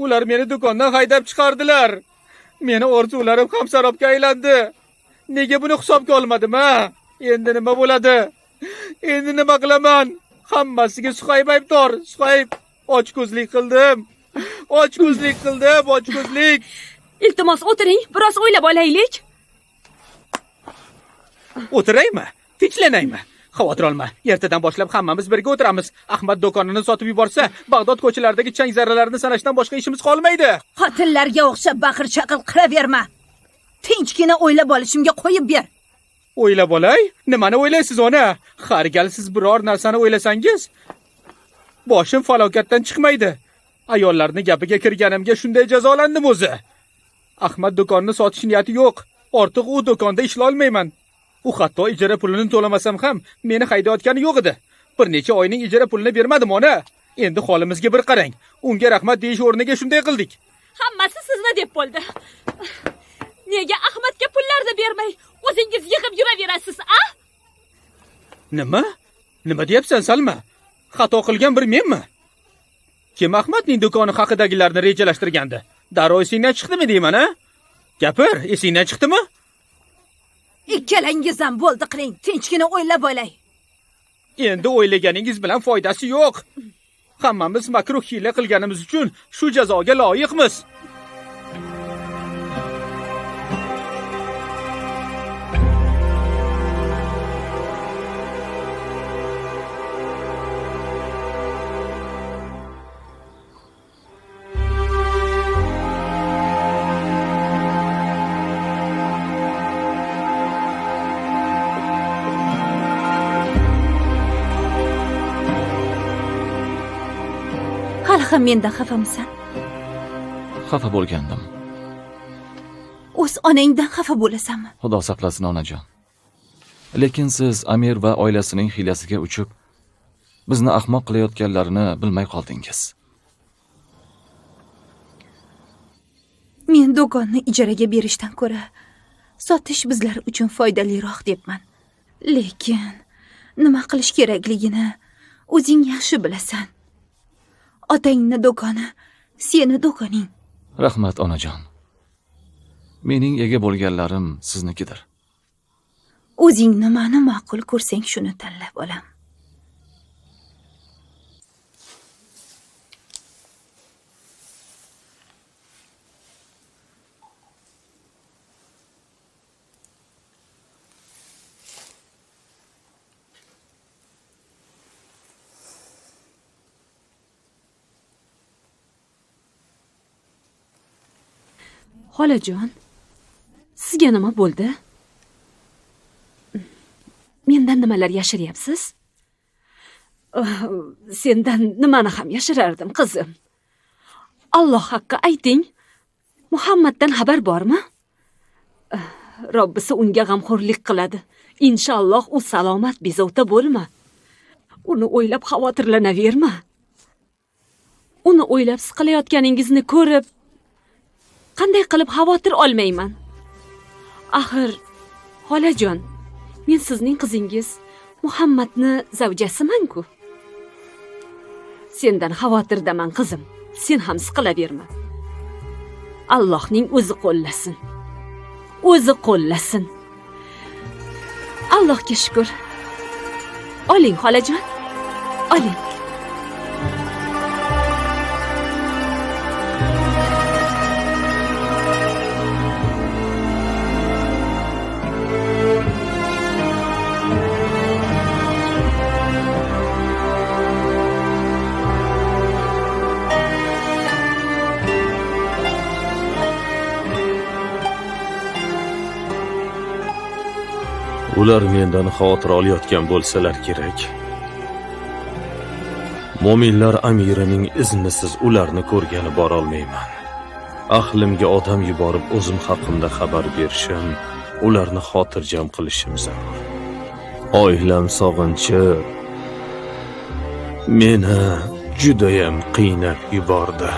Ular meni do'kondan haydab chiqardilar. Meni orzularim ham sarobga aylandi. Nega buni hisobga olmadim, ha? Endi nima bo'ladi? Endi nima qilaman? Hammasiga Suhayb aybdor. Suhayb ochko'zlik qildim. Ochko'zlik. Iltimos o'tiring, biroz o'ylab olaylik. O'tiraymi? Tinchlanaymi? Xavotir olma. Ertadan boshlab hammamiz birga o'tiramiz. Ahmad do'konini sotib yuborsa, Bag'dod ko'chalaridagi chang zarralarini sanashdan boshqa ishimiz qolmaydi. Xotinlarga o'xshab baqir-chaqir qilaverma. Tinchgina o'ylab olishimga qo'yib ber. O'ylab olay? Nimani o'ylaysiz, ona? Har gal siz biror narsani o'ylasangiz, boshim falokatdan chiqmaydi. Ayollarning gapiga kirganimga shunday jazolandim o'zi. Ahmad do'konni sotish niyati yo'q. Ortiq u do'konda ishlay olmayman. U hatto ijara pulini to'lamasam ham meni haydayotgani yo'q edi. Bir necha oyning ijara pulini bermadim, ona. Endi holimizga bir qarang. Unga rahmat deyish o'rniga shunday qildik. Hammasi sizni deb bo'ldi. Nega Ahmadga pullarni bermay, o'zingiz yig'ib yuraverasiz, a? Nima deyapsan, Salma? Xato qilgan bir menmi? Kim Ahmadning do'koni haqidagilarni rejalashtirgandi? Darrov esingdan chiqdimi deyman, ha? Gapir, esingdan chiqdimi? Ikkalangiz ham bo'ldi qiling, tinchgina o'ylab olay. Endi o'ylaganingiz bilan foydasi yo'q. Hammamiz makruh hiyla qilganimiz uchun shu jazoga loyiqmiz. Ham mendan xafamisan? Xafa bo'lgandim. O'z onangdan xafa bo'lasanmi? Xudo saqlasin, onajon. Lekin siz Amir va oilasining hiylasiga uchib, bizni ahmoq qilayotganlarini bilmay qoldingiz. Men do'konni ijaraga berishdan ko'ra sotish bizlar uchun foydaliroq debman. Lekin nima qilish kerakligini o'zing yaxshi bilasan. Otangni do'koni, seni do'koning. Rahmat, onajon. Mening ega bo'lganlarim siznikidir. O'zing nimani ma'qul ko'rsang shuni tanlab olam. Xolajon, sizga nima bo'ldi? Mendan nimalar yashiryapsiz? Sendan nimani ham yashirardim, qizim. Alloh haqqi ayting, Muhammaddan xabar bormi? Robbisi unga g'amxo'rlik qiladi. Inshaalloh u salomat bezovta bo'lma. Uni o'ylab xavotirlanaverma. Uni o'ylab siqilayotganingizni ko'rib, qanday qilib xavotir olmayman? Axir, xolajon, men sizning qizingiz Muhammadni zavjasiman-ku. Sendan xavotirdaman, qizim. Sen ham siqilaverma. Allohning o'zi qo'llasin. O'zi qo'llasin. Allohga shukr. Oling, xolajon. Oling. Ular mendan xavotir olayotgan bo'lsalar kerak. Mo'minlar amirining iznisiz ularni ko'rgani bora olmayman. Ahlimga odam yuborib o'zim haqimda xabar berishim, ularni xotirjam qilishim zarur. Oilam sog'inchi meni judayam qiynab yubordi.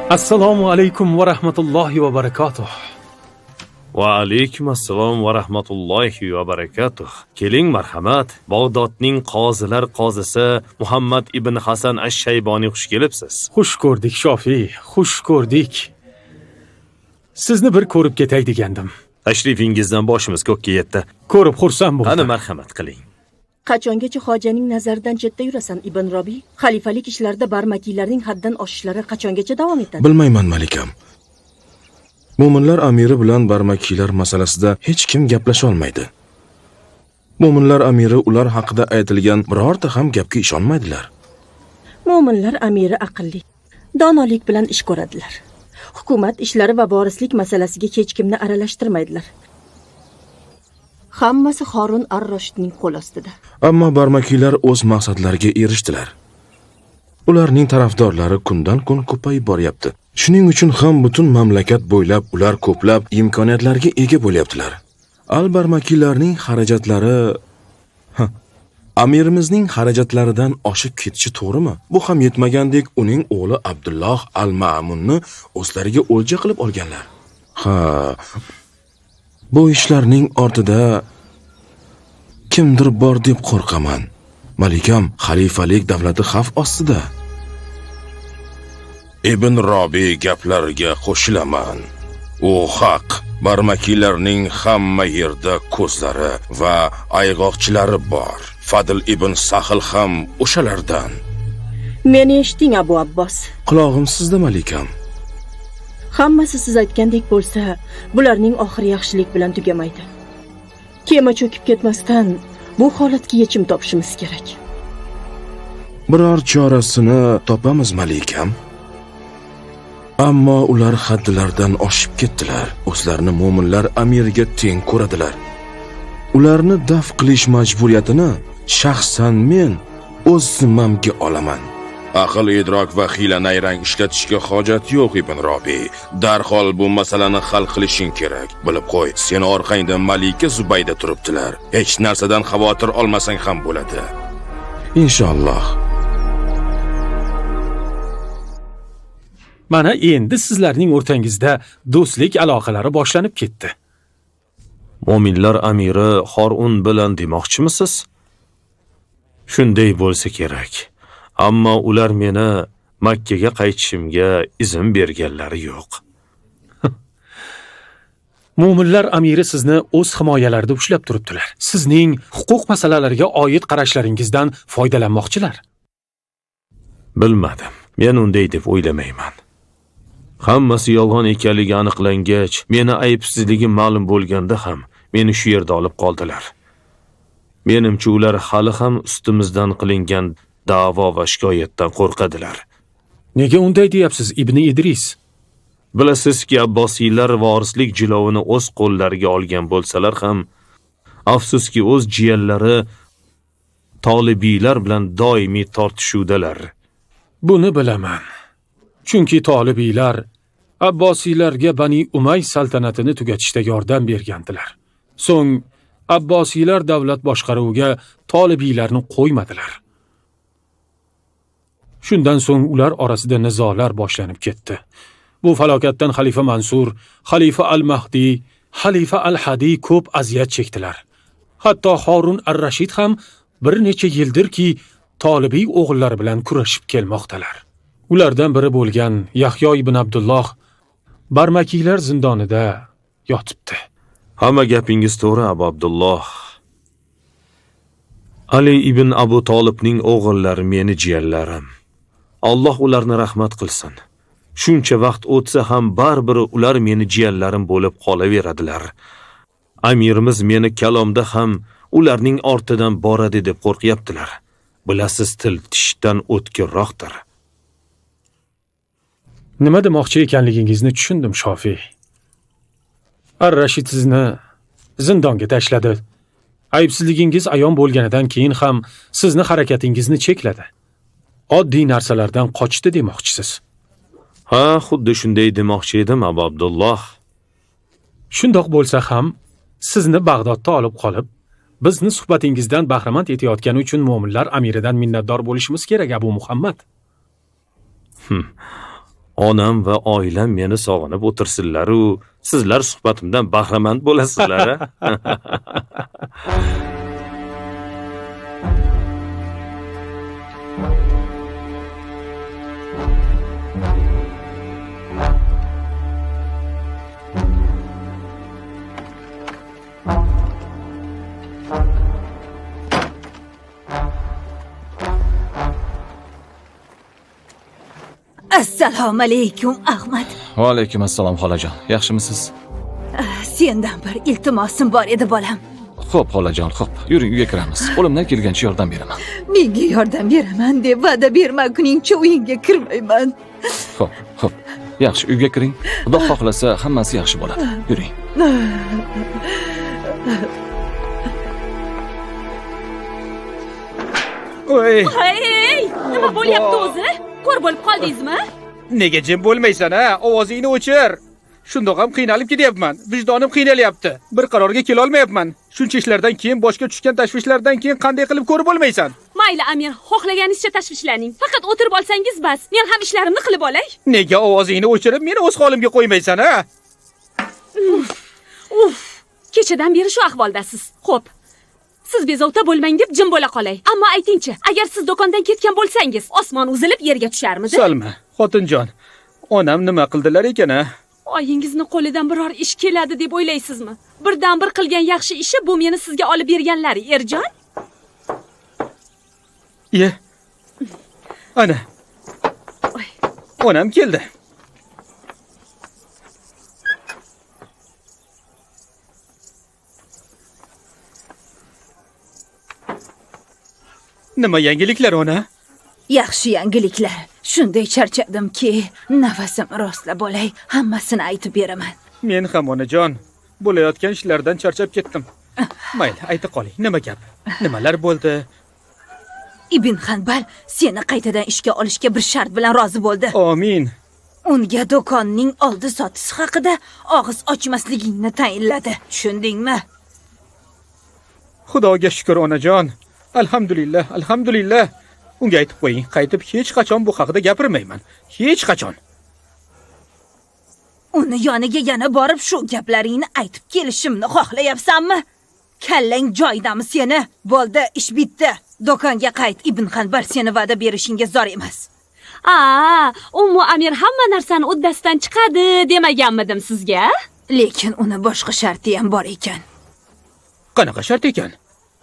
Assalomu alaykum va rahmatullohi va barakatuh. Va alaykum assalom va rahmatullohi va barakatuh. Keling marhamat, Bag'dodning qozilar qozisi Muhammad ibn Hasan ash-Shayboniy xush kelibsiz. Xush ko'rdik Shofiy, xush ko'rdik. Sizni bir ko'rib ketay degandim. Tashrifingizdan boshimiz ko'kka yetdi. Ko'rib xursand bo'ldim. Qani marhamat qiling. Qachongacha hojaning nazaridan chetda yurasan, Ibn Robiy? Xalifalik ishlarida barmakiylarning haddan oshishlari qachongacha davom etadi? Bilmayman, malikam. Mo'minlar amiri bilan barmakiylar masalasida hech kim gaplasha olmaydi. Mo'minlar amiri ular haqida aytilgan birorta ham gapga ishonmaydilar. Mo'minlar amiri aqlli, donolik bilan ish ko'radilar. Hukumat ishlari va vorislik masalasiga hech kimni aralashtirmaydilar. Hammasi Harun ar-Rashidning qo'l ostida. Ammo barmakiylar o'z maqsadlariga erishdilar. Ularning tarafdorlari kundan kun ko'payib boryapti. Shuning uchun ham butun mamlakat bo'ylab ular ko'plab imkoniyatlarga ega bo'lyaptilar. Al-barmakiylarning xarajatlari amirimizning xarajatlaridan oshib ketishi to'g'rimi? Bu ham yetmagandek, uning o'g'li Abdulloh al-Ma'munni o'zlariga o'lja qilib olganlar. Bu ishlarning ortida kimdir bor deb qo'rqaman. Malikam, xalifalik davlati xavf ostida. Ibn Robiy gaplariga qo'shilaman. U haq. Barmakiylarning hamma yerda ko'zlari va ayg'oqchilari bor. Fadl ibn Sahl ham o'shalardan. Meni eshiting, Abu Abbos. Quloqim sizda, malikam. Hammasi siz aytgandek bo'lsa, bularning oxiri yaxshilik bilan tugamaydi. Kema cho'kib ketmasdan bu holatga yechim topishimiz kerak. Biror chorasini topamiz, malikam. Ammo ular haddilardan oshib ketdilar. O'zlarini mo'minlar amiriga teng ko'radilar. Ularni daf qilish majburiyatini shaxsan men o'z zimmamga olaman. Aql, idrok va hiyla-nayrang ishlatishga hojat yo'q, Ibn Robiy. Darhol bu masalani hal qilishing kerak. Bilib qo'y, sen orqangda Malika Zubayda turibdilar. Hech narsadan xavotir olmasang ham bo'ladi. Inshaalloh. Mana endi sizlarning o'rtangizda do'stlik aloqalari boshlanib ketdi. Mo'minlar amiri Harun bilan demoqchimisiz? Shunday bo'lsa kerak. Ammo ular meni Makka ga qaytishimga izn berganlari yo'q. Mo'minlar amiri sizni o'z himoyalarida ushlab turibdilar. Sizning huquq masalalariga oid qarashlaringizdan foydalanmoqchilar. Bilmadim. Men unday deb o'ylamayman. Hammasi yolg'on ekanligi aniqlangach, meni aybsizligim ma'lum bo'lganda ham meni shu yerda olib qoldilar. Menimcha ular hali ham ustimizdan qilingan da'vo va shikoyatdan qo'rqadilar. Nega unday deyapsiz, Ibn Idris? Bilasizki, Abbosiylar vorislik jilovini o'z qo'llariga olgan bo'lsalar ham, afsuski o'z jiyanlari Tolibiylar bilan doimiy tortishuvdalar. Buni bilaman. Chunki Tolibiylar Abbosiylarga Bani Umay saltanatini tugatishda yordam bergandilar. So'ng Abbosiylar davlat boshqaruviga Tolibiylarni qo'ymadilar. Shundan so'ng ular orasida nizolar boshlanib ketdi. Bu falokatdan xalifa Mansur, xalifa al-Mahdi, xalifa al-Hadi ko'p aziyat chekdilar. Hatto Harun ar-Rashid ham bir necha yildirki Tolibiy o'g'illari bilan kurashib kelmoqdalar. Ulardan biri bo'lgan Yahyo ibn Abdulloh barmakiylar zindonida yotibdi. Hamma gapingiz to'g'ri, Abu Abdulloh. Ali ibn Abu Tolibning o'g'illari meni jiyanlarim. Alloh ularni rahmat qilsin. Shuncha vaqt o'tsa ham baribir ular meni jiyanlarim bo'lib qolaveradilar. Amirimiz meni kalomda ham ularning ortidan boradi deb qo'rqyaptilar. Bilasiz, til tishdan o'tkirroqdir. Nima demoqchi ekanligingizni tushundim, Shofiy. Ar-Rashid sizni zindonga tashladi. Aybsizligingiz ayon bo'lganidan keyin ham sizni harakatingizni chekladi. Oddiy narsalardan qochdi demoqchisiz. Ha, xuddi shunday demoqchi edim, Abu Abdulloh. Shundoq bo'lsa ham sizni Bag'dodda olib qolib, bizni suhbatingizdan bahramand etayotgani uchun mo'minlar amiridan minnatdor bo'lishimiz kerak, Abu Muhammad. Onam va oilam meni sog'inib o'tirsinlar-u, sizlar suhbatimdan bahramand bo'lasizlar. Assalomu alaykum, Ahmad. Va alaykum assalom xolajon. Yaxshimisiz? Sendan bir iltimosim bor edi, bolam. Xo'p, xolajon, xo'p. Yuring, uyga kiramiz. Qo'limdan kelgancha yordam beraman. Menga yordam beraman deb va'da bermaguningcha uyingga kirmayman. Xo'p, xo'p. Yaxshi, uyga kiring. Xudo xohlasa, hammasi yaxshi bo'ladi. Yuring. Oy, Hey, nima bo'lyapti o'zi? Ko'r bo'lib qoldingizmi? nega jim bo'lmaysan a? Ovozingni o'chir. Shundoq ham qiynalib ketyapman. Vijdonim qiynalyapti. Bir qarorga kela olmayapman. Shuncha ishlardan keyin, boshga tushgan tashvishlardan keyin qanday qilib ko'rib bo'lmaysan? Mayli, Amir, xohlaganingizcha tashvishlaning. Faqat o'tirib olsangiz bas. Men ham ishlarimni qilib olay. Nega ovozingni o'chirib, meni o'z holimga qo'ymaysan a? Kechadan beri shu ahvoldasiz. Xo'p. Siz bezovta bo'lmang deb jim bo'la qolay. Ammo aytingchi, agar siz do'kondan ketgan bo'lsangiz, osmon uzilib yerga tusharmidi? Salma, xotinjon. Onam nima qildilar ekan a? Oyingizni qo'lidan biror ish keladi deb o'ylaysizmi? Birdan bir qilgan yaxshi ishi bu meni sizga olib berganlari, Erjon. Ye. Ana. Onam keldi. Nima yangiliklar ona? Yaxshi yangiliklar. Shunday charchadimki, nafasim rostlab bo'lay, hammasini aytib beraman. Men ham onajon, bo'layotgan ishlardan charchab ketdim. Mayli, ayta qoling, nima gap? Nimalar bo'ldi? Ibn Hanbal seni qaytadan ishga olishga bir shart bilan rozi bo'ldi. Amin. Unga do'konning oldi sotish haqida og'iz ochmasligingni tayinladi. Tushundingmi? Xudoga shukr onajon. Alhamdulillah, alhamdulillah. Unga aytib qo'ying, qaytib hech qachon bu haqida gapirmayman. Hech qachon. Uni yoniga yana borib shu gaplaringni aytib kelishimni xohlayapsanmi? Kallang joyidami seni? Bo'ldi, ish bitdi. Do'konga qayt. Ibn Hanbal seni va'da berishinga zor emas. Ummu Amir hamma narsani uddasidan chiqadi demaganmidim sizga? Lekin uni boshqa sharti ham bor ekan. Qanaqa shart ekan?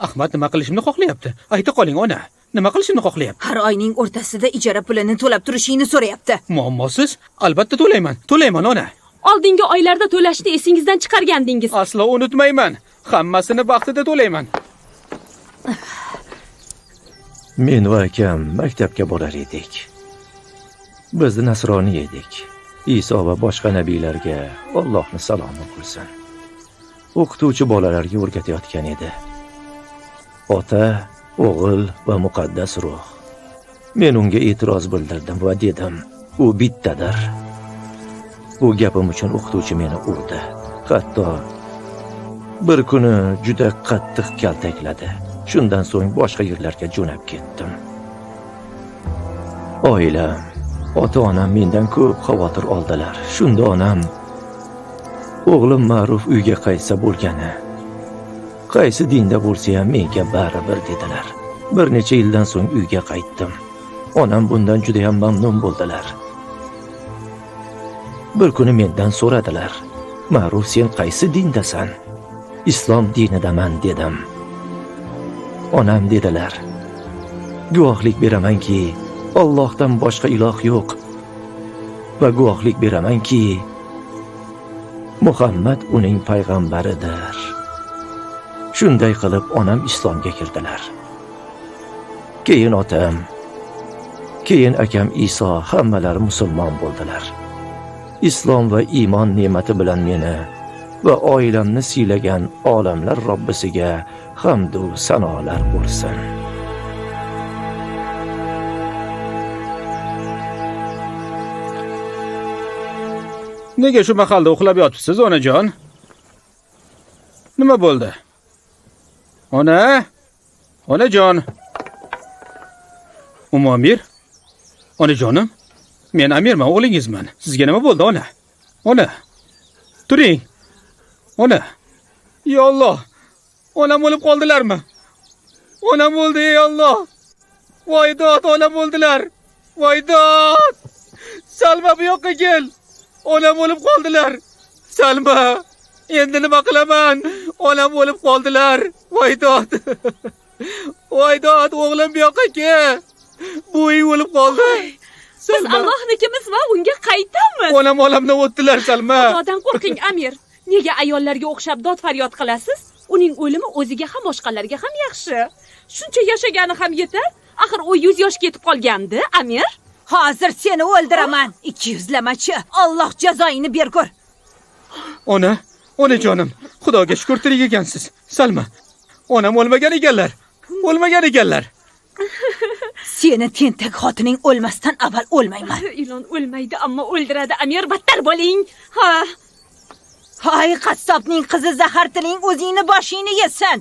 Ahmad nima qilishimni xohlayapti? Ayta qoling ona. Nima qilishimni xohlayapti? Har oyning o'rtasida ijara pulini to'lab turishingni so'rayapti. Muammosiz? Albatta to'layman. To'layman ona. Oldingi oylarda to'lashni esingizdan chiqargandingiz. Aslo unutmayman. Hammasini vaqtida to'layman. Men va akam maktabga borar edik. Biz nasroniy edik. Iso va boshqa nabiylarga Allohning salomi bo'lsin. O'qituvchi bolalarga o'rgatayotgan edi. Ota, o'g'il va muqaddas ruh. Men unga e'tiroz bildirdim va dedim, u bittadir. Bu gapim uchun o'qituvchi meni urdi. Hatto bir kuni juda qattiq kaltakladi. Shundan so'ng boshqa yerlarga jo'nab ketdim. Oilam, ota-onam mendan ko'p xavotir oldilar. Shunda onam, o'g'lim Ma'ruf uyga qaytsa bo'lgani, qaysi dinda bo'lsa ham menga baribir dedilar. Bir necha yildan so'ng uyga qaytdim. Onam bundan juda ham mamnun bo'ldilar. Bir kuni mendan so'radilar, Ma'ruf sen qaysi dindasan? Islom dinidaman dedim. Onam dedilar, guvohlik beramanki, Allohdan boshqa iloh yo'q. Va guvohlik beramanki, Muhammad uning payg'ambaridir. Shunday qilib onam islomga kirdilar. Keyin otam, keyin akam Iso hammalari musulmon bo'ldilar. Islom va iymon ne'mati bilan meni va oilamni siylagan olamlar Robbisiga hamd va sanolar bo'lsin. Nega shu mahalda uxlab yotibsiz, onajon? Nima bo'ldi? Ona? Onajon. Umomir? Onajonim? Men Amirman, o'g'lingizman. Sizga nima bo'ldi, ona? Ona. Turing. Ona. Ya Alloh. Onam o'lib qoldilarmi? Onam o'ldi, ey Alloh. Voydod, onam o'ldilar. Voydod. Salma bu yoqqa kel. Onam o'lib qoldilar. Salma. Endi nima qilaman? Onam o'lib qoldilar. Voydod. Voydod, o'g'lim bu yoqqa kel. Bo'yi o'lib qoldi. Biz Allohnikimiz va unga qaytamiz. Onam olamdan o'tdilar, Salma. Xudodan qo'rqing, Amir. Nega ayollarga o'xshab dod faryod qilasiz? Uning o'limi o'ziga ham boshqalarga ham yaxshi. Shuncha yashagani ham yetar. Axir u 100 yoshga yetib qolgandi, Amir. Hozir seni o'ldiraman. 200lamachi. Alloh jazoingni bergur. Ona jonim, Xudoga shukr tirik ekansiz. Salma, onam o'lmagan ekanlar. O'lmagan ekanlar. Seni tentak xotining o'lmasdan avval o'lmayman. Ilon o'lmaydi, ammo o'ldiradi. Amir, battar bo'ling. Ha. Hay qassobning qizi zahartining o'zingni boshingni yesin.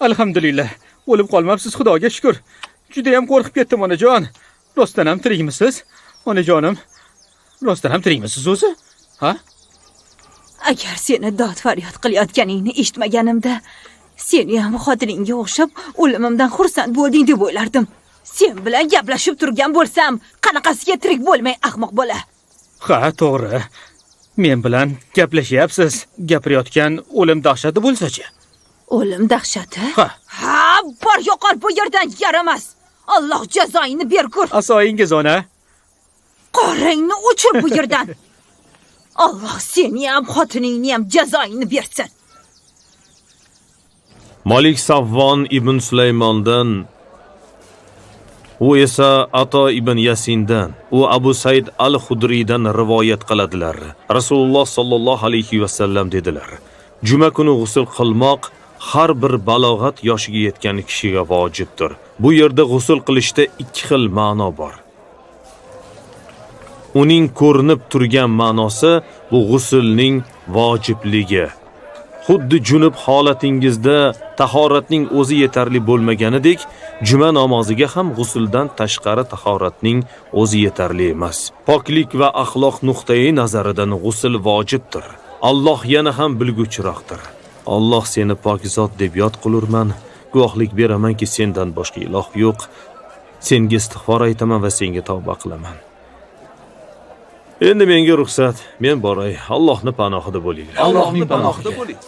Alhamdulillah, o'lib qolmabsiz, Xudoga shukr. Juda ham qo'rqib ketdim, onajon. Rostdan ham tirikmisiz? Onajonim, rostdan ham tirikmisiz o'zi? Ha? Agar seni dod faryod qilayotganingni eshitmaganimda, seni ham xotiningga o'xshab o'limimdan xursand bo'lding deb o'ylardim. Sen bilan gaplashib turgan bo'lsam, qanaqasiga tirik bo'lmay ahmoq bola. Ha, to'g'ri. Men bilan gaplashyapsiz. Gapirayotgan o'lim dahshati bo'lsa-chi? O'lim dahshati? Ha, bor yo'qol bu yerdan yaramas. Alloh jazoingni bergur. Asoyingiz, ona. Qorangni o'chir bu yerdan. Alloh seni ham xotiningni ham jazoingni bersin. Malik Savvon ibn Sulaymondan, u esa Ato ibn Yasindan, u Abu Said al-Xudriydan rivoyat qiladilar. Rasululloh sallallohu alayhi va sallam dedilar: Juma kuni g'usl qilmoq har bir balog'at yoshiga yetgan kishiga vojibdir. Bu yerda g'usl qilishda ikki xil ma'no bor. Uning ko'rinib turgan ma'nosi bu g'uslning vojibligi. Xuddi junub holatingizda tahoratning o'zi yetarli bo'lmaganidek, juma namoziga ham g'usldan tashqari tahoratning o'zi yetarli emas. Poklik va axloq nuqtai nazaridan g'usl vojibdir. Alloh yana ham bilguchiroqdir. Alloh seni pokizot deb yod qilurman, guvohlik beramanki sendan boshqa iloh yo'q. Senga istig'for aytaman va senga tavba qilaman. Endi menga ruxsat, men boray. Allohning panohida bo'ling. Allohning panohida bo'ling.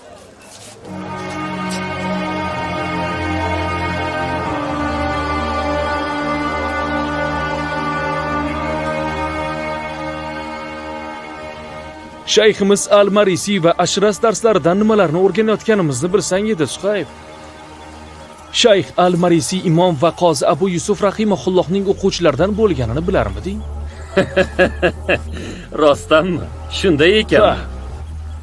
Shayximiz Al-Marisi va Ashras darslaridan nimalarni o'rganayotganimizni bilsang edi, Suhayb. Shayx Al-Marisi imom va qozi Abu Yusuf rahimahullohning o'quvchilaridan bo'lganini bilarmiding? Rostdanmi? Shunday ekan.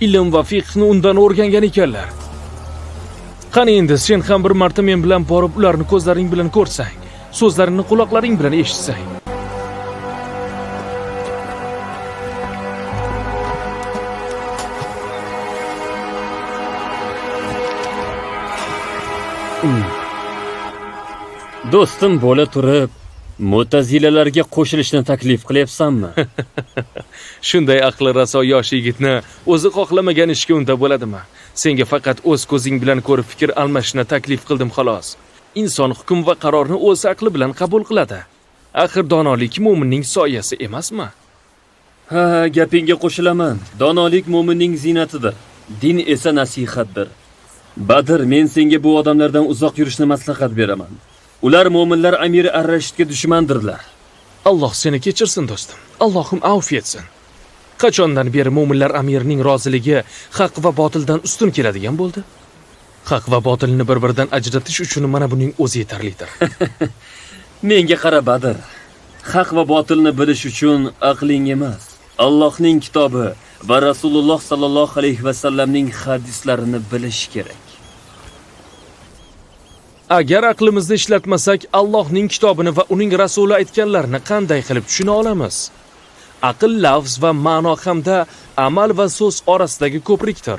Ilm va fiqhni undan o'rgangan ekanlar. Qani endi sen ham bir marta men bilan borib ularni ko'zlaring bilan ko'rsang, so'zlarini quloqlaring bilan eshitsang. Do'stim bo'la turib, Mu'tazilalarga qo'shilishni taklif qilyapsanmi? Shunday aqli raso yosh yigitni o'zi xohlamagan ishga unda bo'ladimi? Senga faqat o'z ko'zing bilan ko'rib fikr almashishni taklif qildim xolos. Inson hukm va qarorni o'z aqli bilan qabul qiladi. Axir donolik mo'minning soyasi emasmi? Ha, gapingga qo'shilaman. Donolik mo'minning ziynatidir. Din esa nasihatdir. Badr, men senga bu odamlardan uzoq yurishni maslahat beraman. Ular mo'minlar Amir Ar-Rashidga dushmandirlar. Alloh seni kechirsin do'stim. Allohim afv etsin. Qachondan beri mo'minlar amirining roziligi haq va botildan ustun keladigan bo'ldi? Haq va botilni bir-biridan ajratish uchun mana buning o'zi yetarlidir. Menga qara Badr. Haq va botilni bilish uchun aqling emas, Allohning kitobi va Rasululloh sallallohu alayhi va sallamning hadislarini bilish kerak. Agar aqlimizni ishlatmasak, Allohning kitobini va uning rasuli aytganlarini qanday qilib tushuna olamiz? Aql lafz va ma'no hamda amal va so'z orasidagi ko'prikdir.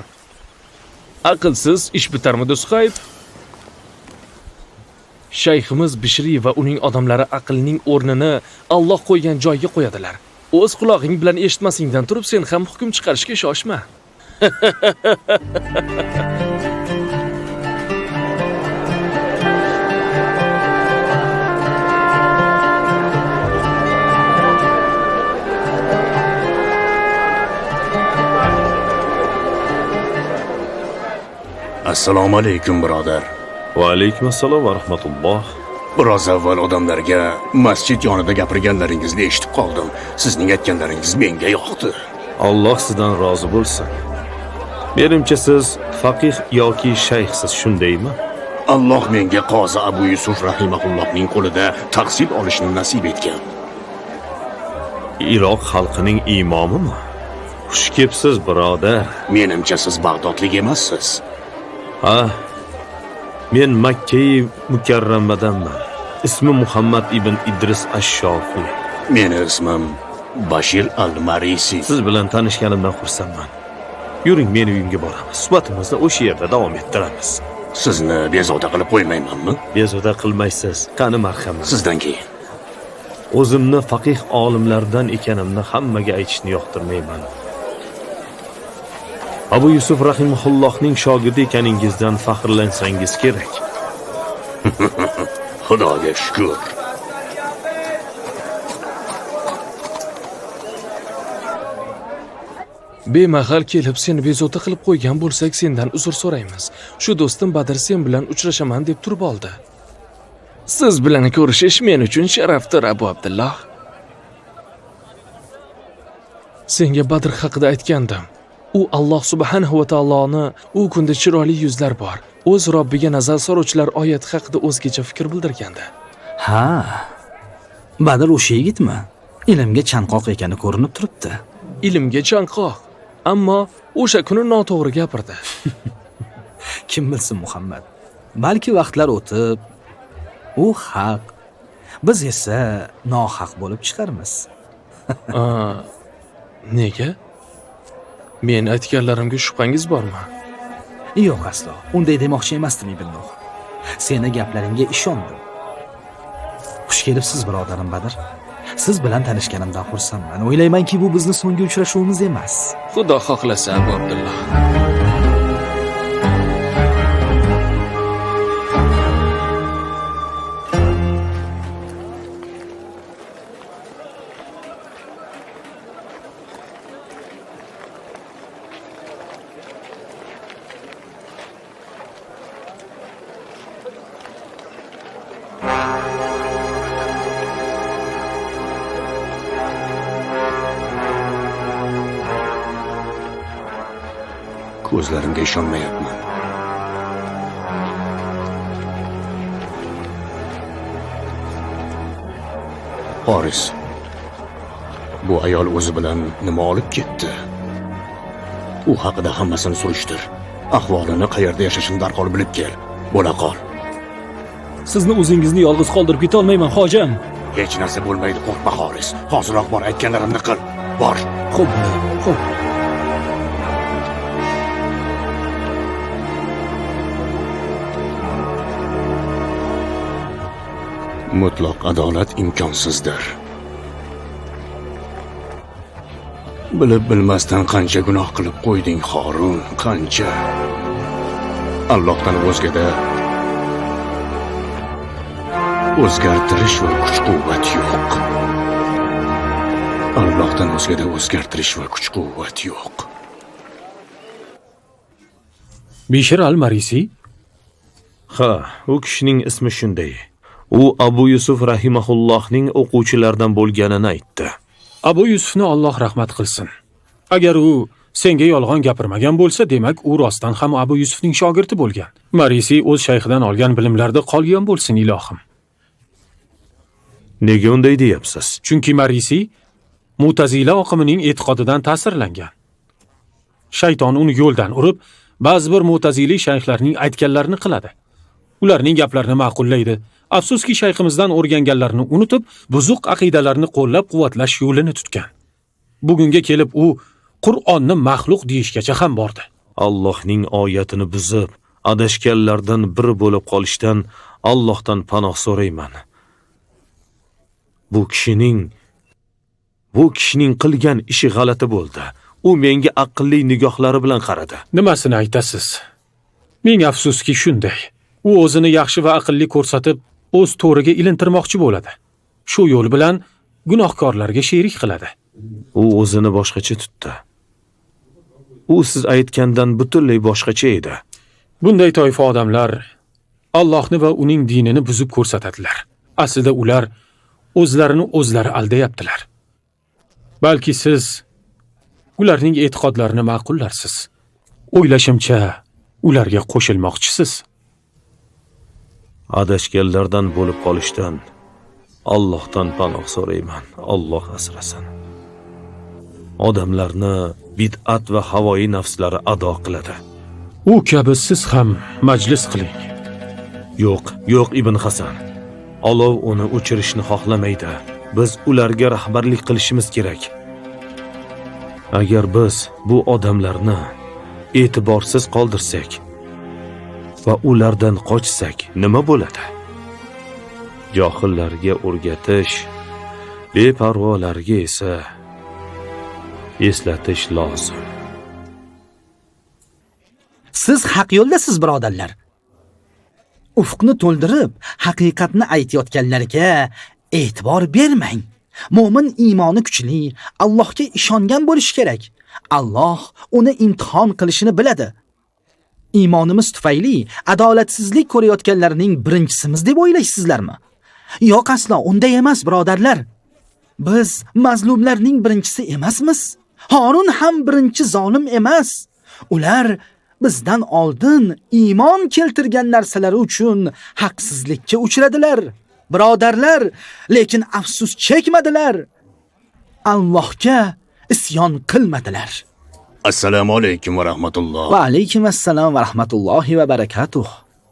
Aqlsiz ish bitarmidi, Suhayb? Shayximiz Bishri va uning odamlari aqlning o'rnini Alloh qo'ygan joyga qo'yadilar. O'z quloqing bilan eshitmasingdan turib sen ham hukm chiqarishga shoshma. Assalomu alaykum birodar. Va alaykum assalom va rahmatulloh. Biroz avval odamlarga masjid yonida gapirganlaringizni eshitib qoldim. Sizning aytganlaringiz menga yoqdi. Alloh sizdan rozi bo'lsin. Menimcha siz faqih yoki shayxsiz, shundaymi? Alloh menga qozi Abu Yusuf rahimahullohning qo'lida tahsil olishni nasib etgan. Iroq xalqining imomimi? Xush kelibsiz, birodar. Menimcha siz Bag'dodlik emassiz. Ha, men Makka Mukarramadanman. Ismim Muhammad ibn Idris ash-Shofiy. Meni ismim Bashir al-Marisi. Siz bilan tanishganimdan xursandman. Yuring, meni uyimga boramiz. Suhbatimizni o'sha yerda davom ettiramiz. Sizni bezovta qilib qo'ymaymanmi? Bezovta qilmaysiz. Qani marhamat. Sizdan keyin. O'zimni faqih olimlardan ekanimni hammaga aytishni yoqtirmayman. Abu Yusuf rahimahullohning shogirdi ekaningizdan faxrlansangiz kerak. Xudoga shukr. Bemahal kelib seni bezovta qilib qo'ygan bo'lsak, sendan uzr so'raymiz. Shu do'stim Badr sen bilan uchrashaman deb turib oldi. Siz bilan ko'rishish men uchun sharafdir, Abu Abdulloh. Senga Badr haqida aytgandim. U Alloh subhanahu va taoloni u kunda chiroyli yuzlar bor. O'z Robbiga nazar soluvchilar oyati haqida o'zgacha fikr bildirgandi. Ha. Badr o'sha yigitmi? Ilmga chanqoq ekani ko'rinib turibdi. Ilmga chanqoq, ammo o'sha kuni noto'g'ri gapirdi. Kim bilsin Muhammad. Balki vaqtlar o'tib u haq, biz esa nohaq bo'lib chiqarmiz. Nega? Men aytganlarimga shubhangiz bormi? Yo'q, aslo. Unday demoqchi emasdim, Ibn Nuh. Seni gaplaringga ishondim. Xush kelibsiz, birodarim Badr. Siz bilan tanishganimdan xursandman. O'ylaymanki, bu bizni so'nggi uchrashuvimiz emas. Xudo xohlasa, Abu Abdulloh. Ko'zlarimga ishonmayapman. Xoris, bu ayol o'zi bilan nima olib ketdi? U haqida hammasini surishtir. Ahvolini, qayerda yashashini darhol bilib kel. Bo'la qol. Sizni o'zingizni yolg'iz qoldirib keta olmayman, hojam. Hech narsa bo'lmaydi, qo'rqma Xoris. Hoziroq bor, aytganlarimni qil. Bor. Xo'p, xo'p. Mutlaq adolat imkonsizdir. Bilib bilmasdan qancha gunoh qilib qo'yding, Xorun, qancha. Allohdan o'zgada o'zgartirish va kuch-quvvat yo'q. Allohdan o'zgada o'zgartirish va kuch-quvvat yo'q. Bishir al-Marisi? Ha, u kishining ismi shunday. U Abu Yusuf rahimahullohning o'quvchilaridan bo'lganini aytdi. Abu Yusufni Alloh rahmat qilsin. Agar u senga yolg'on gapirmagan bo'lsa, demak u rostdan ham Abu Yusufning shogirdi bo'lgan. Marisi o'z shayxidan olgan bilimlarda qolgan bo'lsin, ilohim. Nega unday deyapsiz? Chunki Marisi Mu'tazila oqimining e'tiqodidan ta'sirlangan. Shayton uni yo'ldan urib, ba'zi bir Mu'tazili shayxlarning aytganlarini qiladi. Ularning gaplarini ma'qullaydi. Afsuski shayximizdan o'rganganlarini unutib, buzuq aqidalarni qo'llab-quvvatlash yo'lini tutgan. Bugunga kelib u Qur'onni maxluq deyishgacha ham bordi. Allohning oyatini buzib, adashganlardan biri bo'lib qolishdan Allohdan panoh so'rayman. Bu kishining qilgan ishi g'alati bo'ldi. U menga aqlli nigohlari bilan qaradi. Nimasini aytasiz? Ming afsuski shunday. U o'zini yaxshi va aqlli ko'rsatib, o'z to'riga ilintirmoqchi bo'ladi. Shu yo'l bilan gunohkorlarga sherik qiladi. U o'zini boshqacha tutdi. U siz aytgandan butunlay boshqacha edi. Bunday toifa odamlar Allohni va uning dinini buzib ko'rsatadilar. Aslida ular o'zlarini o'zlari aldayaptilar. Balki siz ularning e'tiqodlarini ma'qullarsiz. O'ylashimcha, ularga qo'shilmoqchisiz. Adashganlardan bo'lib qolishdan Allohdan panoh so'rayman. Alloh asrasin. Odamlarni bid'at va havoyi nafslari ado qiladi. U kabi siz ham majlis qiling. Yo'q Ibn Hasan. Olov uni o'chirishni xohlamaydi. Biz ularga rahbarlik qilishimiz kerak. Agar biz bu odamlarni e'tiborsiz qoldirsak va ulardan qochsak, nima bo'ladi? Johillarga o'rgatish, beparvolarga esa eslatish lozim. Siz haq yo'ldasiz, birodarlar. Ufqni to'ldirib, haqiqatni aytayotganlarga e'tibor bermang. Mo'min iymoni kuchli, Allohga ishongan bo'lishi kerak. Alloh uni imtihon qilishini biladi. Iymonimiz tufayli adolatsizlik ko'rayotganlarning birinchisimiz deb o'ylaysizlarmi? Yo'q, aslo unday emas, birodarlar. Biz mazlumlarning birinchisi emasmiz. Harun ham birinchi zolim emas. Ular bizdan oldin iymon keltirgan narsalari uchun haqsizlikka uchradilar. Birodarlar, lekin afsus chekmadilar. Allohga isyon qilmadilar. Assalomu alaykum va rahmatulloh. Va alaykum assalom va rahmatullohi va barakatuh.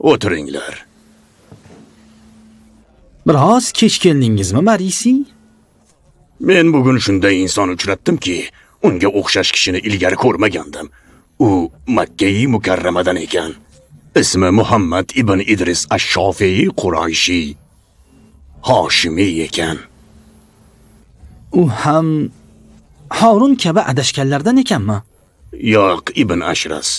O'tiringlar. Biroz kech keldingizmi, Marisi? Men bugun shunday inson uchratdimki, unga o'xshash kishini ilgari ko'rmagandim. U Makka-i Mukarramadan ekan. Ismi Muhammad ibn Idris ash-Shofi'i Qurayshi. Hoshimiy ekan. U ham Harun kabi adashganlardan ekanmi? Yo'q, Ibn Ashras.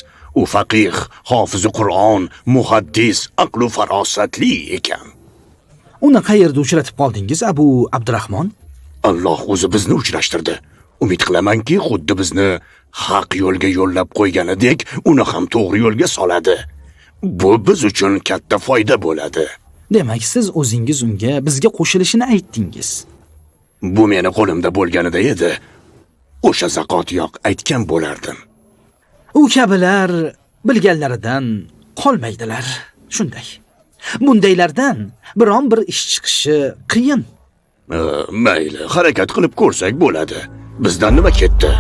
U faqih, hofizi Qur'on, muhaddis, aql va farosatli ekan. Uni qayerda uchratib qoldingiz, Abu Abdurrahmon? Alloh o'zi bizni uchrashtirdi. Umid qilamanki, xuddi bizni haq yo'lga yo'llab qo'yganidek, uni ham to'g'ri yo'lga soladi. Bu biz uchun katta foyda bo'ladi. Demak, siz o'zingiz unga bizga qo'shilishini aytdingiz. Bu meni qo'limda bo'lganida edi. O'sha zakotiyoq aytgan bo'lardim. U kabilar bilganlaridan qolmaydilar. Shunday. Bundaylardan biron bir ish chiqishi qiyin. Mayli, harakat qilib ko'rsak bo'ladi. Bizdan nima ketdi?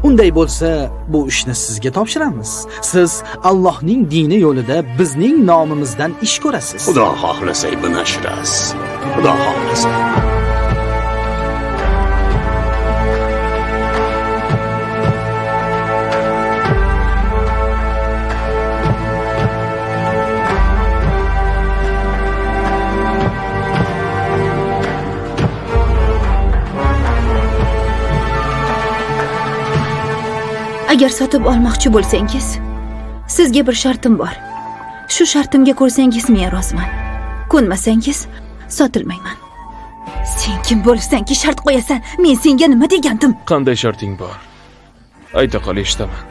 Unday bo'lsa, bu ishni sizga topshiramiz. Siz Allohning dini yo'lida bizning nomimizdan ish ko'rasiz. Xudo xohlasa, Ibn Ashras. Xudo xohlasa. Agar sotib olmoqchi bo'lsangiz, sizga bir shartim bor. Shu shartimga ko'rsangiz men roziman. Ko'nmasangiz, sotilmayman. Sen kim bo'lsanki shart qo'yasan? Men senga nima degandim? Qanday sharting bor? Ayta qol, eshitaman.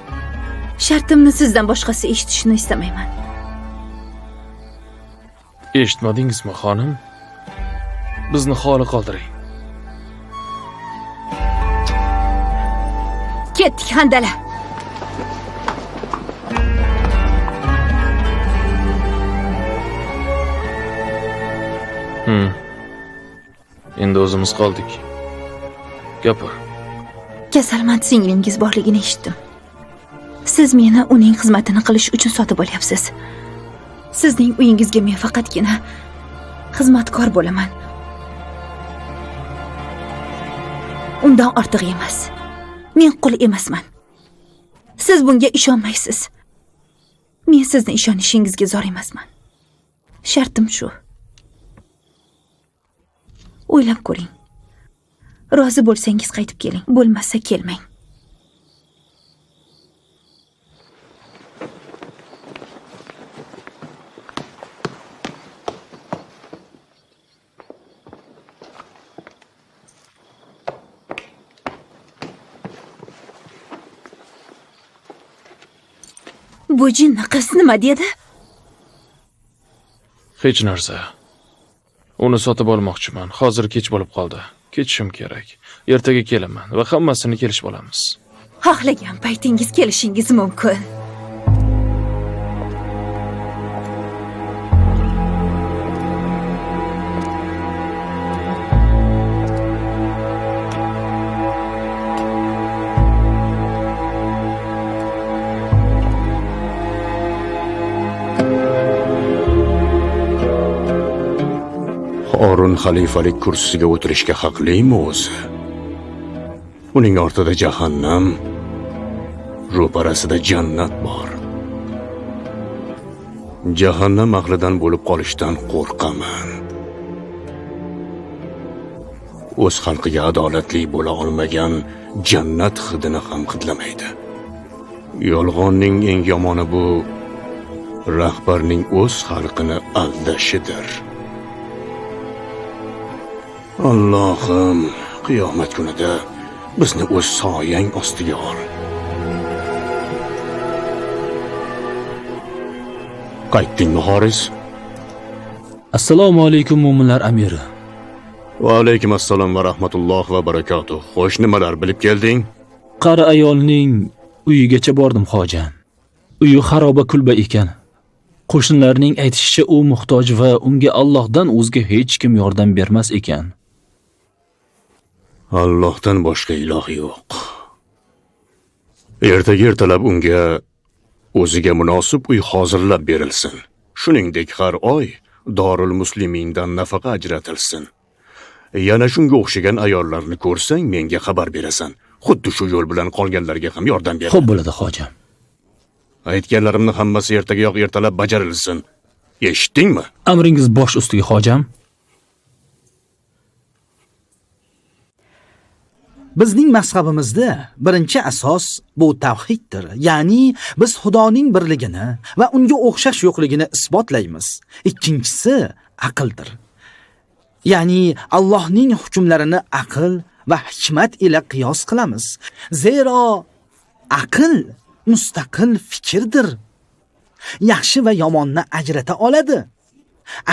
Shartimni sizdan boshqasi eshitishni istamayman. Eshitmadingizmi, xonim? Bizni xoli qoldiring. Ketdik, handala. Endi o'zimiz qoldik. Gapir. Kasalmand singlingiz borligini eshitdim. Siz meni uning xizmatini qilish uchun sotib olyapsiz. Sizning uyingizga men faqatgina xizmatkor bo'laman. Undan ortiq emas. Men qul emasman. Siz bunga ishonmaysiz. Men sizni ishonishingizga zor emasman. Shartim shu. O'ylab ko'ring. Rozi bo'lsangiz qaytib keling, bo'lmasa kelmang. Bu jinni qiz nima dedi? Hech narsa. Uni sotib olmoqchiman. Hozir kech bo'lib qoldi. Ketishim kerak. Ertaga kelaman va hammasini kelishib olamiz. Xohlagan paytingiz kelishingiz mumkin. Orun xalifalik kursisiga o'tirishga haqlimi o'zi? Uning ortida jahannam, ro'parasida jannat bor. Jahannam ahlidan bo'lib qolishdan qo'rqaman. O'z xalqiga adolatli bo'la olmagan jannat hidini ham hidlamaydi. Yolg'onning eng yomoni bu rahbarning o'z xalqini aldashidir. Allohim, qiyomat kunida bizni o'z soyang ostiga ol. Qaytdingmi, Horis? Assalomu alaykum mo'minlar amiri. Va alaykum assalom va rahmatulloh va barakotuh. Xo'sh, nimalar bilib kelding? Qari ayolning uyigacha bordim, xo'jam. Uyi xaroba kulba ekan. Qo'shnilarning aytishicha u muhtoj va unga Allohdan o'zga hech kim yordam bermas ekan. Allohdan boshqa iloh yo'q. Ertaga ertalab unga o'ziga munosib uy hozirlab berilsin. Shuningdek, har oy Dorul Muslimindan nafaqa ajratilsin. Yana shunga o'xshagan ayollarni ko'rsang, menga xabar berasan. Xuddi shu yo'l bilan qolganlarga ham yordam ber. Xo'p bo'ladi, xo'jam. Aytganlarimni hammasi ertagayoq ertalab bajarilsin. Eshitdingmi? Amringiz bosh ustiga, xo'jam. Bizning mazhabimizda birinchi asos bu tavhiddir. Ya'ni biz Xudoning birligini va unga o'xshash yo'qligini isbotlaymiz. Ikkinchisi aqldir. Ya'ni Allohning hukmlarini aql va hikmat ila qiyos qilamiz. Zero aql mustaqil fikrdir. Yaxshi va yomonni ajrata oladi.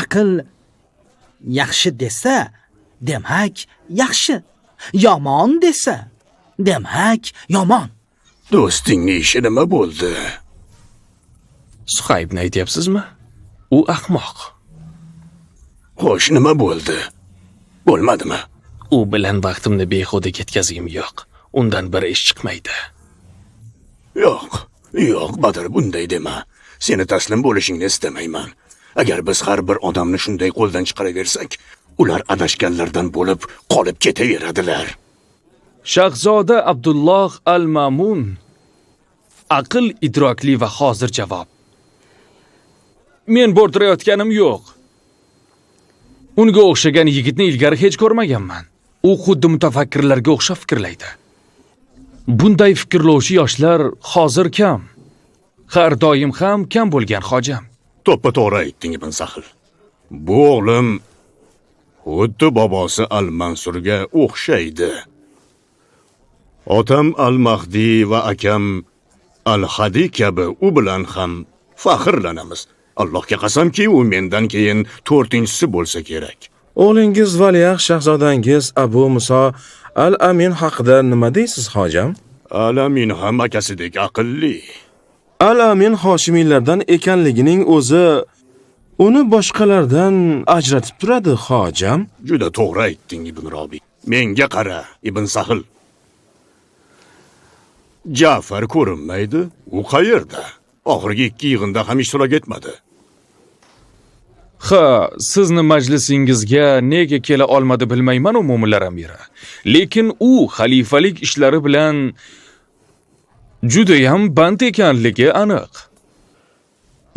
Aql yaxshi desa, demak yaxshi. Yomon desa, demak yomon. Do'stingning ishi nima bo'ldi? Suhaybni aytyapsizmi? U ahmoq. Xo'sh, nima bo'ldi? Bo'lmadimi? U bilan vaqtimni behuda ketkazgim yo'q. Undan bir ish chiqmaydi. Yo'q, Badr, bunday dema. Seni taslim bo'lishingni istamayman. Agar biz har bir odamni shunday qo'ldan chiqaraversak, ular adashganlardan bo'lib qolib ketaveradilar. Shahzoda Abdulloh al-Mamun aql idrokli va hozir javob. Men bortirayotganim yo'q. Unga o'xshagan yigitni ilgari hech ko'rmaganman. U xuddi mutafakkirlarga o'xshab fikrlaydi. Bunday fikrlovchi yoshlar hozir kam. Har doim ham kam bo'lgan, xo'jam. To'ppa-to'g'ri aytding, Ibn Sahl. Bu o'g'lim xuddi bobosi Al-Mansurga o'xshaydi. Otam Al-Mahdi va akam Al-Hadi kabi u bilan ham faxrlanamiz. Allohga qasamki, u mendan keyin 4-inchisi bo'lsa kerak. O'g'lingiz Valiahd shahzodangiz Abu Muso Al-Amin haqida nima deysiz, hojam? Al-Amin ham akasidek aqlli. Al-Amin Hoshimiylardan ekanligining o'zi uni boshqalardan ajratib turadi, hojam. Juda to'g'ri aytding, Ibn Robiy. Menga qara, Ibn Sahl. Ja'far ko'rinmaydi. U qayerda? Oxirgi 2 yig'inda ham ishtirok etmadi. Ha, sizni majlisingizga nega kela olmadi bilmayman, mo'minlar amiri. Lekin u xalifalik ishlari bilan juda ham band ekanligi aniq.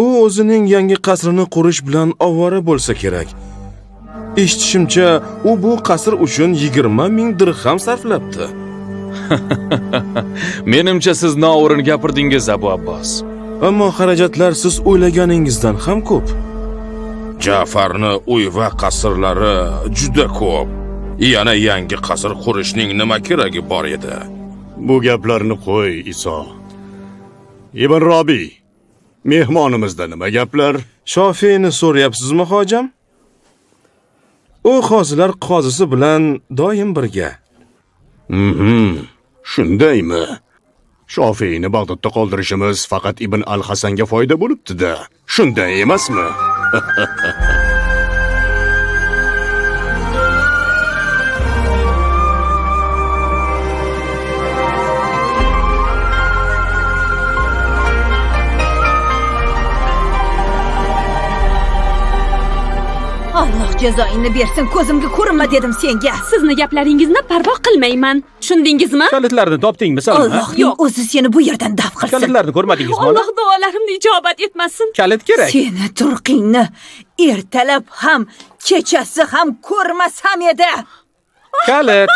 U o'zining yangi qasrini qurish bilan ovora bo'lsa kerak. Eshitishimcha, u bu qasr uchun 20 ming dirham sarflabdi. Menimcha siz noo'rin gapirdingiz Abu Abbos. Ammo xarajatlar siz o'ylaganingizdan ham ko'p. Jafarni uy va qasrlari juda ko'p. Yana yangi qasr qurishning nima keragi bor edi? Bu gaplarni qo'y, Iso. Ibn Robiy, mehmonimizda nima gaplar? Shofiyni so'rayapsizmi, hojam? U qozilar qozisi bilan doim birga. Shundaymi? Shofiyni Bag'dodda qoldirishimiz faqat Ibn al-Hasanga foyda bo'libdi-da. Shunday emasmi? Alloh jazoingni bersin, ko'zimga ko'rinma dedim senga. Sizni gaplaringizni parvo qilmayman. Tushundingizmi? Kalitlarni topdingmi, Salma? Allohning o'zi seni bu yerdan daf qilsin. Kalitlarni ko'rmadingizmi? Alloh duolarimni ijobat etmasin. Kalit kerak. Seni turqingni ertalab ham, kechasi ham ko'rmasam edi. Kalit.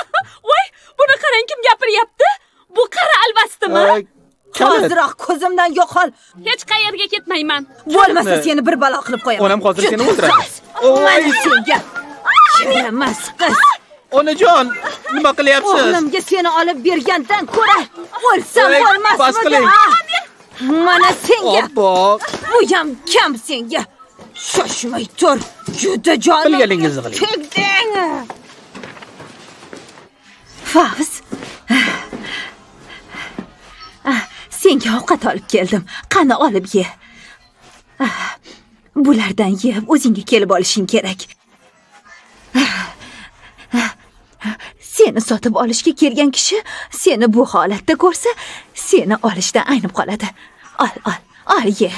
Voy, buni qarang, kim gapiryapti? Bu qara alvastimi? Hoziroq ko'zimdan yo'qol. Hech qayerga ketmayman. Bo'lmasa seni bir balo qilib qo'yaman. Onam hozir seni o'ldiradi. Mana senga. Kemas qiz. Onajon, nima qilyapsiz? O'g'limga seni olib bergandan ko'ra o'lsam bo'lmasmidi? Bas qiling. Mana senga. Obbo. Bu ham kam senga. Shoshmay tur. Juda jonim. Bilganingizni qiling. Tegding. Favz. Senga ovqat olib keldim. Qani olib ye. Bulardan yeb o'zingga kelib olishing kerak. Seni sotib olishga kelgan kishi seni bu holatda ko'rsa, seni olishdan aynib qoladi. Ol, ye.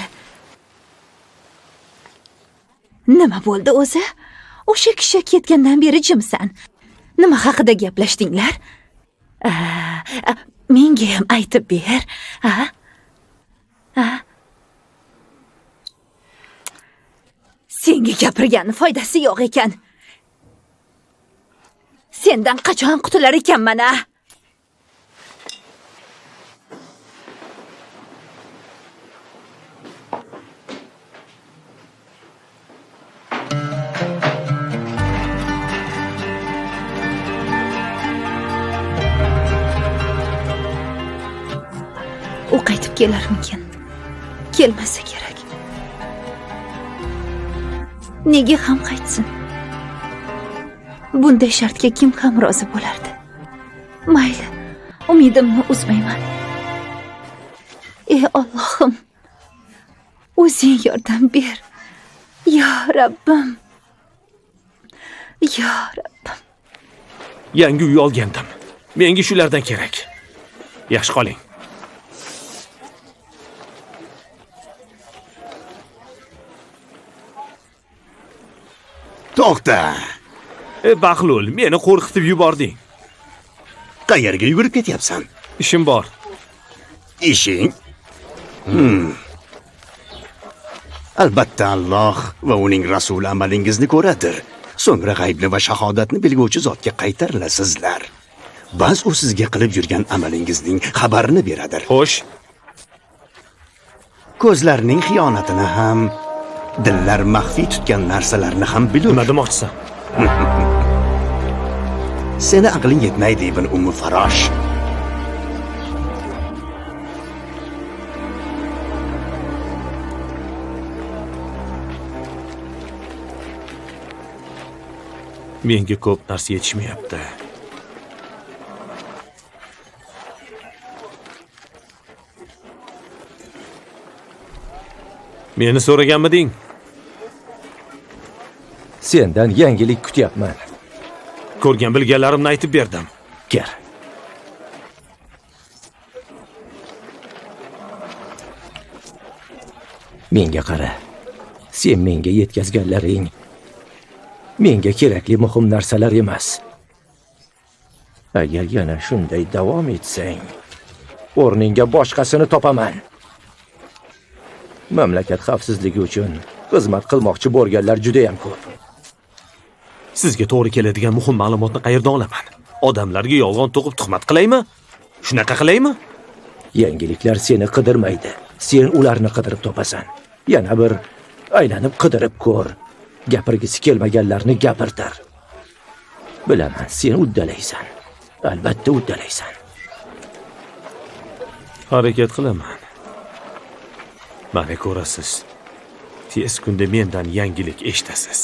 Nima bo'ldi o'zi? O'sha kishi ketgandan beri jimsan. Nima haqida gaplashdinglar? Menga ham aytib ber. Senga gapirgani foydasi yo'q ekan. Sendan qachon qutular ekanman a? U qaytib kelarmikin? Kelmasa kerak. Nega ham qaytsin? Bunday shartga kim ham rozi bo'lardi? Mayli, umidimni uzmayman. Ey Allohim, o'zing yordam ber. Ya Rabbim. Ya Rabbim. Yangi uy olgandim. Menga shulardan kerak. Yaxshi qoling. To'xta. Baxlul, meni qo'rqitib yubording. Qayerga yugurib ketyapsan? Ishim bor. Ishing? Albatta Alloh va uning rasuli amalingizni ko'radir. So'ngra g'aybni va shahodatni bilguvchi zotga qaytarilasizlar. Ba'z u sizga qilib yurgan amalingizning xabarini beradir. Xo'sh. Ko'zlarning xiyonatini ham, dillar maxfiy tutgan narsalarni ham bilur. Nima demoqchisan? Seni aqling yetmaydi ibn Ummu Farosh. Menga ko'p narsa yetishmayapti. Meni so'raganmiding? Sendan yangilik kutyapman. Ko'rgan bilganlarimni aytib berdim. Kel. Menga qara. Sen menga yetkazganlaring menga kerakli muhim narsalar emas. Agar yana shunday davom etsang, o'rningga boshqasini topaman. Mamlakat xavfsizligi uchun xizmat qilmoqchi bo'lganlar juda ham ko'p. Sizga to'g'ri keladigan muhim ma'lumotni qayerdan olaman? Odamlarga yolg'on to'qib tuhmat qilaymi? Shunaqa qilaymi? Yangiliklar seni qidirmaydi. Sen ularni qidirib topasan. Yana bir aylanib qidirib ko'r. Gapirgisi kelmaganlarni gapirtir. Bilaman, sen uddalaysan. Albatta uddalaysan. Harakat qilaman. Mana ko'rasiz. Tez kunda mendan yangilik eshitasiz.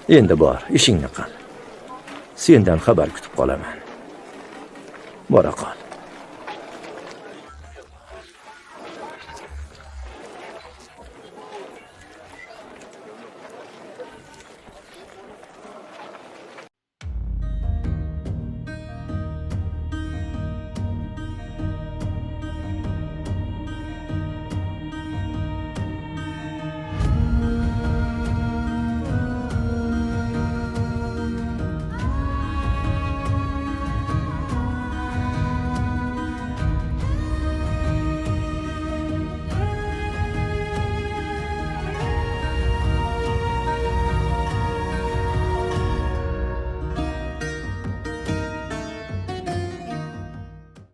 Endi bor, ishingni qil. Sendan xabar kutib qolaman. Bora qol.